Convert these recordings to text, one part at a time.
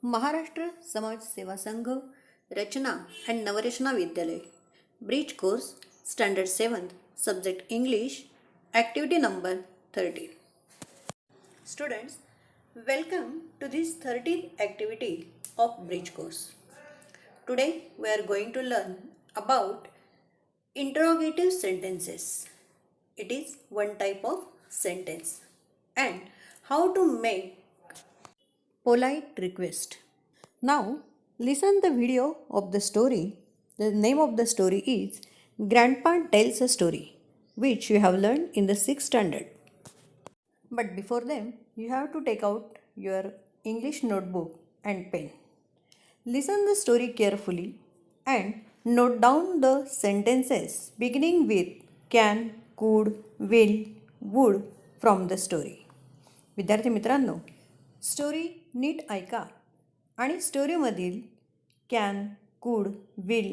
महाराष्ट्र समाज सेवा संघ रचना अँड नवरचना विद्यालय bridge course standard 7th subject English activity number 13. Students, welcome to this 13th activity of bridge course. Today we are going to learn about interrogative sentences. It is one type of sentence and how to make polite request. Now listen the video of the story. The name of the story is Grandpa Tells a Story, which you have learned in the 6th standard. But before them, you have to take out your English notebook and pen. Listen the story carefully and note down the sentences beginning with can, could, will, would from the story. विद्यार्थी मित्रांनो, story NEET ऐका आणि स्टोरीमधील can, could, will,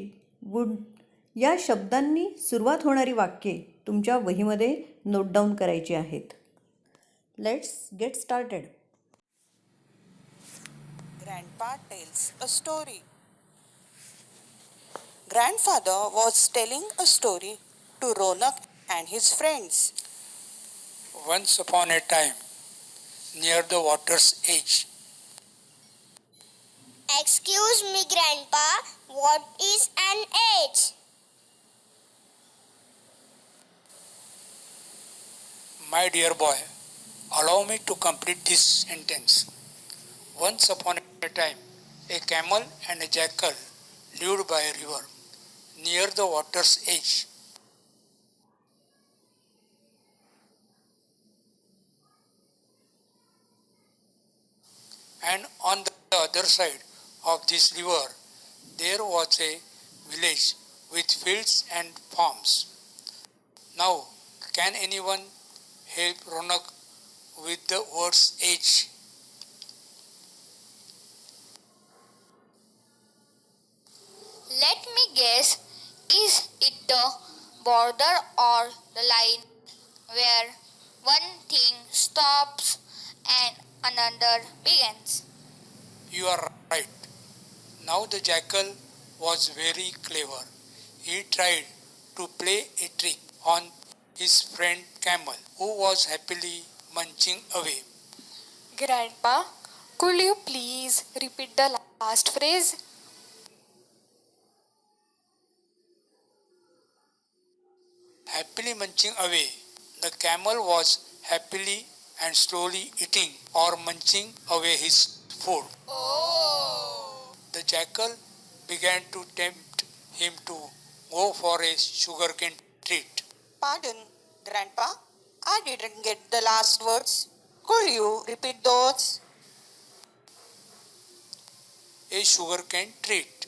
would या शब्दांनी सुरुवात होणारी वाक्ये तुमच्या वहीमध्ये नोट डाऊन करायची आहेत. Let's get started. Grandpa tells a story. Grandfather was telling a story to Ronak and his friends. Once upon a time, near the water's edge, Excuse me, Grandpa, what is an edge? my dear boy, allow me to complete this sentence. Once upon a time, a camel and a jackal lived by a river near the water's edge. And on the other side of this river, there was a village with fields and farms. Now, can anyone help Ronak with the word's edge? Let me guess, is it the border or the line where one thing stops and another begins? You are right. Now the jackal was very clever. He tried to play a trick on his friend camel, who was happily munching away. Grandpa, could you please repeat the last phrase? Happily munching away. The camel was happily and slowly eating or munching away his food. Oh! The jackal began to tempt him to go for a sugarcane treat. Pardon, Grandpa, I didn't get the last words. Could you repeat those? A sugarcane treat.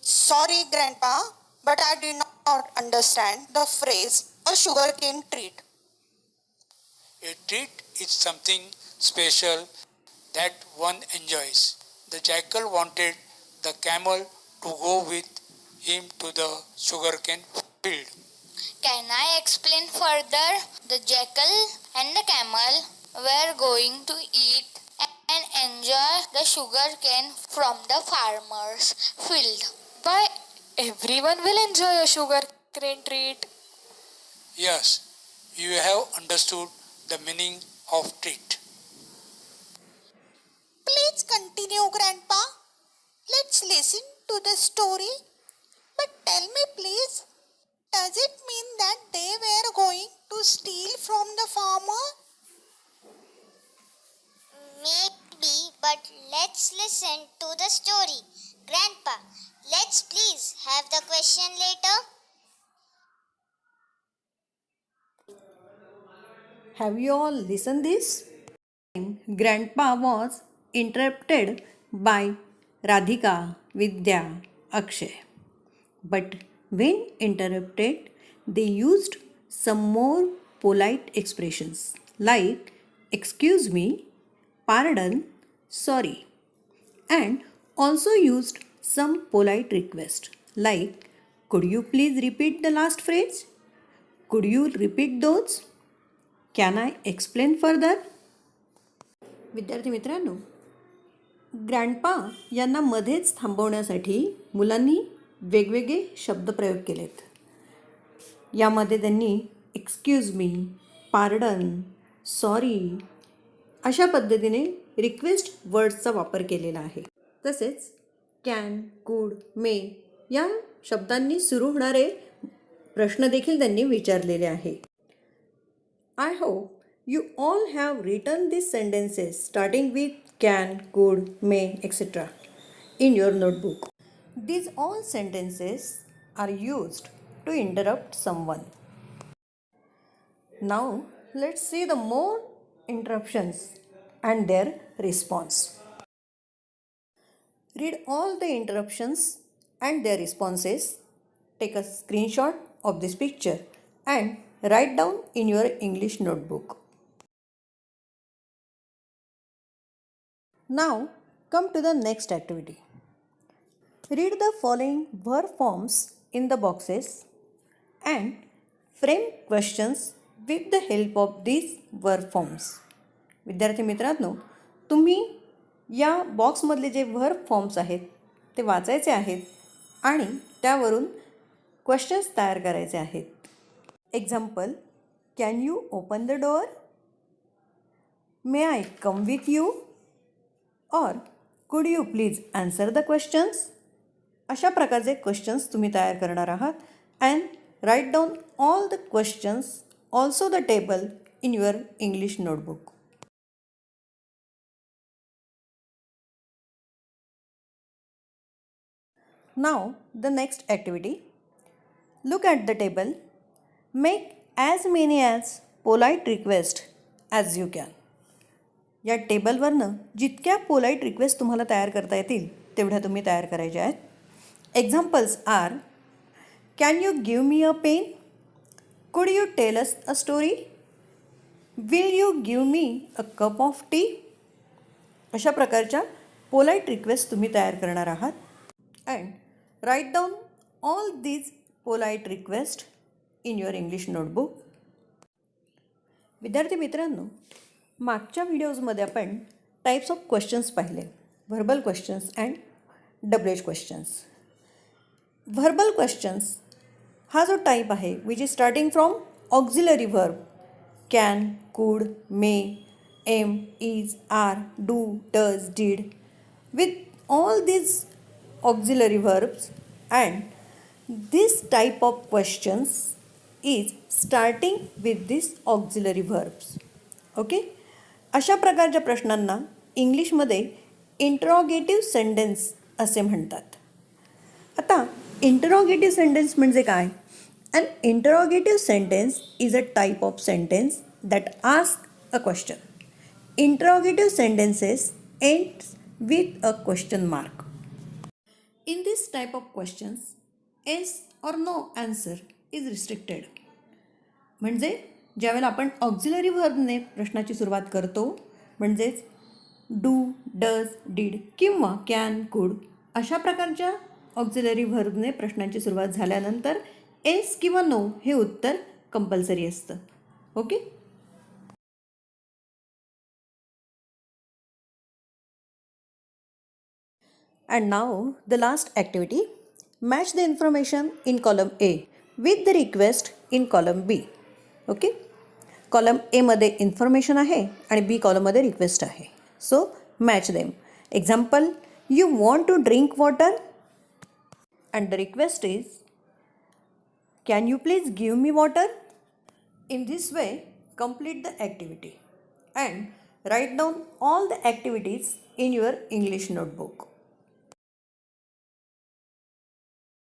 Sorry, Grandpa, but I did not understand the phrase a sugarcane treat. A treat is something special that one enjoys. The jackal wanted the camel to go with him to the sugarcane field. Can I explain further? The jackal and the camel were going to eat and enjoy the sugar cane from the farmer's field. Why, everyone will enjoy a sugar cane treat. Yes, you have understood the meaning of treat. Please continue, Grandpa. Let's listen to the story. But tell me, please, does it mean that they were going to steal from the farmer? Maybe, but let's listen to the story. Grandpa, let's please have the question later. Have you all listened this? Grandpa was interrupted by Radhika, Vidya, Akshay. But when interrupted, they used some more polite expressions like excuse me, pardon, sorry, and also used some polite request like could you please repeat the last phrase? Could you repeat those? Can I explain further? विद्यार्थी मित्रांनो, grandpa यांना मध्येच थांबवण्यासाठी मुलांनी वेगवेगळे शब्दप्रयोग केलेत. यामध्ये त्यांनी एक्सक्यूज मी, पार्डन, सॉरी अशा पद्धतीने रिक्वेस्ट वर्ड्सचा वापर केलेला आहे. तसेच कॅन, कुड, मे या शब्दांनी सुरू होणारे प्रश्न देखील त्यांनी विचारलेले आहे. I hope you all have written these sentences starting with can, could, may, etc. in your notebook. These all sentences are used to interrupt someone. Now let's see the more interruptions and their response. Read all the interruptions and their responses. Take a screenshot of this picture and write down in your English notebook. Now come to the next activity. Read the following verb forms in the boxes and frame questions with the help of these verb forms. विद्यार्थी मित्रांनो, तुम्ही या बॉक्समधले जे verb forms आहेत ते वाचायचे आहेत आणि त्यावरून क्वेश्चन्स तयार करायचे आहेत. Example, can you open the door? May I come with you? Or could you please answer the questions? अशा प्रकारचे क्वेश्चन्स तुम्ही तयार करणार आहात. And write down all the questions, also the table in your English notebook. Now the next activity. Look at the table. Make as many as polite requests as you can. या टेबलवरनं जितक्या polite request तुम्हाला तयार करता येतील तेवढ्या तुम्ही तयार करायच्या आहेत. Examples are, can you give me a pen? Could you tell us a story? Will you give me a cup of tea? अशा प्रकारच्या पोलाईट रिक्वेस्ट तुम्ही तयार करणार आहात. And write down all these polite request in your English notebook. विद्यार्थी मित्रांनो, मागच्या व्हिडिओजमध्ये आपण टाईप्स ऑफ क्वेश्चन्स पाहिले, verbal questions and W H questions. Verbal questions हा जो टाईप आहे which is starting from auxiliary verb can, could, may, am, is, are, do, does, did with all these auxiliary verbs, and this type of questions is starting with these auxiliary verbs. Okay? अशा प्रकारच्या प्रश्नांना इंग्लिशमध्ये इंटरॉगेटिव्ह sentence असे म्हणतात. आता इंटरॉगेटिव्ह sentence म्हणजे काय? An interrogative sentence is a type of sentence that ask a question. Interrogative sentences ends with a question mark. In this type of questions, yes or no answer is restricted. म्हणजे ज्यावेळेला आपण auxiliary व्हर्बने प्रश्नाची सुरुवात करतो, म्हणजेच do, does, deed किंवा can, could अशा प्रकारच्या ऑक्झिलरी व्हर्बने प्रश्नांची सुरुवात झाल्यानंतर एस किंवा नो हे उत्तर कंपल्सरी असतं. Okay. And now the last activity. Match the information in column A with the request in column B. Okay. Column एमध्ये इन्फॉर्मेशन आहे आणि बी कॉलममध्ये रिक्वेस्ट आहे. So match them. Example, you want to drink water and the request is can you please give me water? In this way complete the activity and write down all the activities in your English notebook.